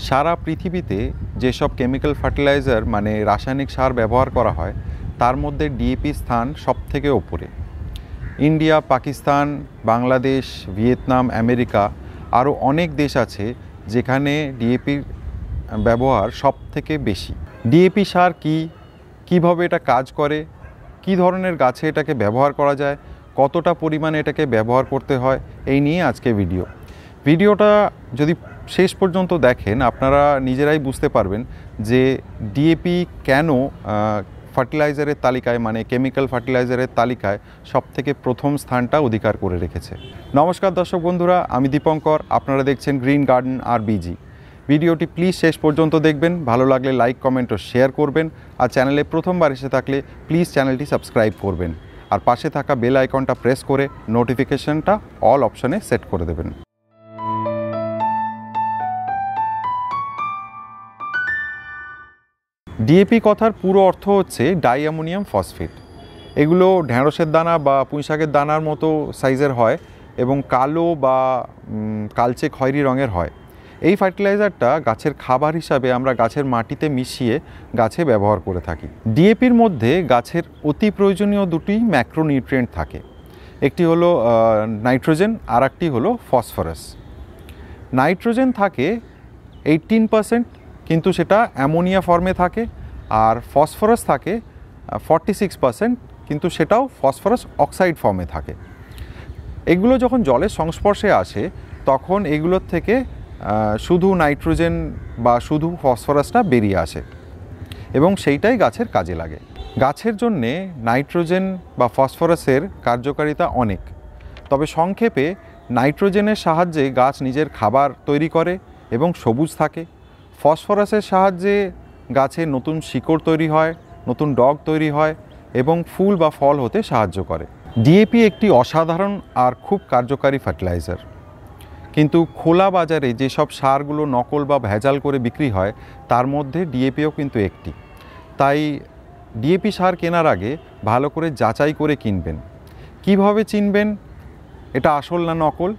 সারা পৃথিবীতে যেসব chemical fertiliser মানে রাসায়নিক সার ব্যবহার করা হয় তার মধ্যে ডিএপি স্থান সবথেকে ওপরে। India, Pakistan, Bangladesh, Vietnam, America আরও অনেক দেশ আছে যেখানে ডিএপির ব্যবহার সবথেকে বেশি। ডিএপি সার কীভাবে এটা কাজ করে, কী ধরনের গাছে এটাকে ব্যবহার করা যায়, কতটা পরিমাণে এটাকে ব্যবহার করতে হয়, এই নিয়ে আজকে ভিডিওটা যদি শেষ পর্যন্ত দেখেন আপনারা নিজেরাই বুঝতে পারবেন যে ডিএপি কেন ফার্টিলাইজারের তালিকায় মানে কেমিক্যাল ফার্টিলাইজারের তালিকায় সবথেকে প্রথম স্থানটা অধিকার করে রেখেছে। নমস্কার দর্শক বন্ধুরা, আমি দীপঙ্কর, আপনারা দেখছেন গ্রিন গার্ডেন আর বিজি। ভিডিওটি প্লিজ শেষ পর্যন্ত দেখবেন, ভালো লাগলে লাইক, কমেন্ট ও শেয়ার করবেন, আর চ্যানেলে প্রথমবার এসে থাকলে প্লিজ চ্যানেলটি সাবস্ক্রাইব করবেন, আর পাশে থাকা বেল আইকনটা প্রেস করে নোটিফিকেশনটা অল অপশনে সেট করে দেবেন। ডিএপি কথার পুরো অর্থ হচ্ছে ডাই অ্যামোনিয়াম ফসফেট। এগুলো ঢ্যাঁড়সের দানা বা পুঁইশাকের দানার মতো সাইজের হয় এবং কালো বা কালচে খয়েরি রঙের হয়। এই ফার্টিলাইজারটা গাছের খাবার হিসাবে আমরা গাছের মাটিতে মিশিয়ে গাছে ব্যবহার করে থাকি। ডিএপির মধ্যে গাছের অতি প্রয়োজনীয় দুটি ম্যাক্রোনিউট্রিয়েন্ট থাকে, একটি হলো নাইট্রোজেন আর একটি হলো ফসফরাস। নাইট্রোজেন থাকে 18%, কিন্তু সেটা অ্যামোনিয়া ফর্মে থাকে, আর ফসফরাস থাকে 46%, কিন্তু সেটাও ফসফরাস অক্সাইড ফর্মে থাকে। এগুলো যখন জলের সংস্পর্শে আসে তখন এগুলোর থেকে শুধু নাইট্রোজেন বা শুধু ফসফরাসটা বেরিয়ে আসে এবং সেইটাই গাছের কাজে লাগে। গাছের জন্যে নাইট্রোজেন বা ফসফরাসের কার্যকারিতা অনেক, তবে সংক্ষেপে নাইট্রোজেনের সাহায্যে গাছ নিজের খাবার তৈরি করে এবং সবুজ থাকে। ফসফরাসের সাহায্যে গাছে নতুন শিকড় তৈরি হয়, নতুন ডগ তৈরি হয় এবং ফুল বা ফল হতে সাহায্য করে। ডিএপি একটি অসাধারণ আর খুব কার্যকারী ফার্টিলাইজার, কিন্তু খোলা বাজারে যেসব সারগুলো নকল বা ভেজাল করে বিক্রি হয় তার মধ্যে ডিএপিও কিন্তু একটি। তাই ডিএপি সার কেনার আগে ভালো করে যাচাই করে কিনবেন। কিভাবে চিনবেন এটা আসল না নকল,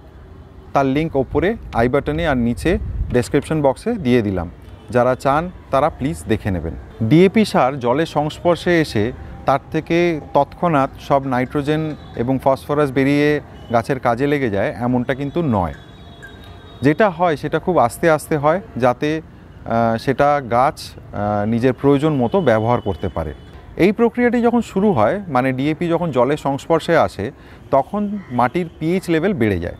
তার লিঙ্ক ওপরে আই বাটনে আর নিচে ডেসক্রিপশন বক্সে দিয়ে দিলাম, যারা চান তারা প্লিজ দেখে নেবেন। ডিএপি সার জলের সংস্পর্শে এসে তার থেকে তৎক্ষণাৎ সব নাইট্রোজেন এবং ফসফরাস বেরিয়ে গাছের কাজে লেগে যায় এমনটা কিন্তু নয়। যেটা হয় সেটা খুব আস্তে আস্তে হয়, যাতে সেটা গাছ নিজের প্রয়োজন মতো ব্যবহার করতে পারে। এই প্রক্রিয়াটি যখন শুরু হয় মানে ডিএপি যখন জলের সংস্পর্শে আসে তখন মাটির পিএইচ লেভেল বেড়ে যায়।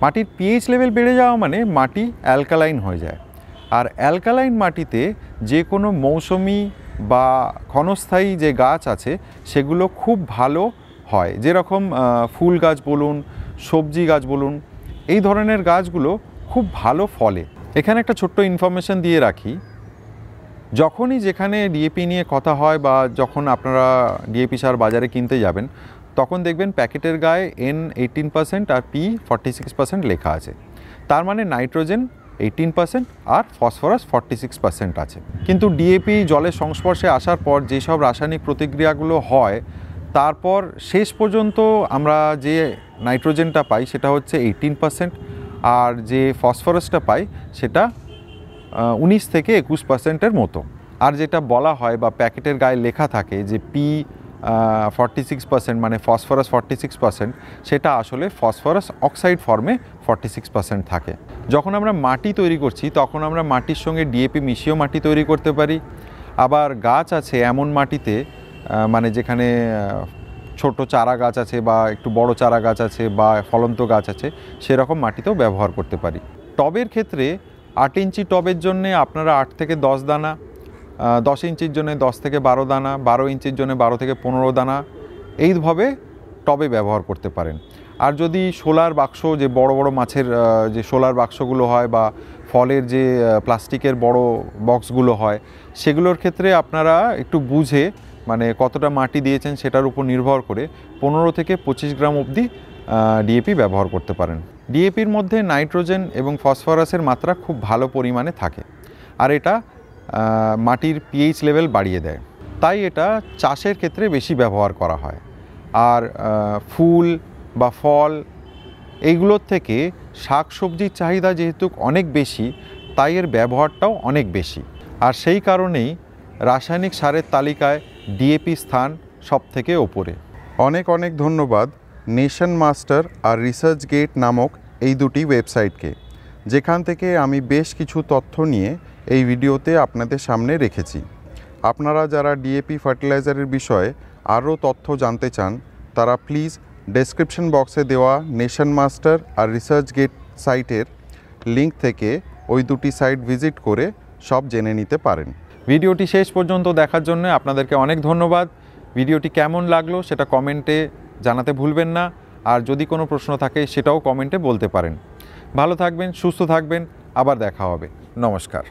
মাটির পিএইচ লেভেল বেড়ে যাওয়া মানে মাটি অ্যালকালাইন হয়ে যায়, আর অ্যালকালাইন মাটিতে যে কোনো মৌসুমি বা ক্ষণস্থায়ী যে গাছ আছে সেগুলো খুব ভালো হয়। যেরকম ফুল গাছ বলুন, সবজি গাছ বলুন, এই ধরনের গাছগুলো খুব ভালো ফলে। এখানে একটা ছোট্ট ইনফরমেশন দিয়ে রাখি, যখনই যেখানে ডিএপি নিয়ে কথা হয় বা যখন আপনারা ডিএপি সার বাজারে কিনতে যাবেন তখন দেখবেন প্যাকেটের গায়ে N 18% আর P 46% লেখা আছে। তার মানে নাইট্রোজেন 18% আর ফসফরাস 46% আছে। কিন্তু ডিএপি জলের সংস্পর্শে আসার পর যেসব রাসায়নিক প্রতিক্রিয়াগুলো হয় তারপর শেষ পর্যন্ত আমরা যে নাইট্রোজেনটা পাই সেটা হচ্ছে 18%, আর যে ফসফরাসটা পাই সেটা 19 থেকে 21%-এর মতো। আর যেটা বলা হয় বা প্যাকেটের গায়ে লেখা থাকে যে P 46% মানে ফসফরাস 46%, সেটা আসলে ফসফরাস অক্সাইড ফর্মে 46% থাকে। যখন আমরা মাটি তৈরি করছি তখন আমরা মাটির সঙ্গে ডিএপি মিশিয়েও মাটি তৈরি করতে পারি। আবার গাছ আছে এমন মাটিতে মানে যেখানে ছোট চারা গাছ আছে বা একটু বড় চারা গাছ আছে বা ফলন্ত গাছ আছে, সেরকম মাটিতেও ব্যবহার করতে পারি। টবের ক্ষেত্রে 8 ইঞ্চি টবের জন্যে আপনারা 8 থেকে 10 দানা, 10 ইঞ্চির জন্য 10 থেকে 12 দানা, 12 ইঞ্চির জন্য 12 থেকে 15 দানা এইভাবে টবে ব্যবহার করতে পারেন। আর যদি শোলার বাক্স, যে বড় বড় মাছের যে শোলার বাক্সগুলো হয় বা ফলের যে প্লাস্টিকের বড় বক্সগুলো হয় সেগুলোর ক্ষেত্রে আপনারা একটু বুঝে মানে কতটা মাটি দিয়েছেন সেটার উপর নির্ভর করে 15 থেকে 25 গ্রাম অবধি ডিএপি ব্যবহার করতে পারেন। ডিএপির মধ্যে নাইট্রোজেন এবং ফসফরাসের মাত্রা খুব ভালো পরিমাণে থাকে, আর এটা মাটির পিএইচ লেভেল বাড়িয়ে দেয়, তাই এটা চাষের ক্ষেত্রে বেশি ব্যবহার করা হয়। আর ফুল বা ফল এইগুলোর থেকে শাক সবজির চাহিদা যেহেতু অনেক বেশি, তাই এর ব্যবহারটাও অনেক বেশি। আর সেই কারণেই রাসায়নিক সারের তালিকায় ডিএপি স্থান সবথেকে ওপরে। অনেক অনেক ধন্যবাদ নেশন মাস্টার আর রিসার্চ গেট নামক এই দুটি ওয়েবসাইটকে, যেখান থেকে আমি বেশ কিছু তথ্য নিয়ে এই ভিডিওতে আপনাদের সামনে রেখেছি। আপনারা যারা ডিএপি ফার্টিলাইজারের বিষয়ে আরও তথ্য জানতে চান তারা প্লিজ ডেসক্রিপশন বক্সে দেওয়া নেশন মাস্টার আর রিসার্চ গেট সাইটের লিঙ্ক থেকে ওই দুটি সাইট ভিজিট করে সব জেনে নিতে পারেন। ভিডিওটি শেষ পর্যন্ত দেখার জন্য আপনাদেরকে অনেক ধন্যবাদ। ভিডিওটি কেমন লাগলো সেটা কমেন্টে জানাতে ভুলবেন না, আর যদি কোনো প্রশ্ন থাকে সেটাও কমেন্টে বলতে পারেন। ভালো থাকবেন, সুস্থ থাকবেন, আবার দেখা হবে। নমস্কার।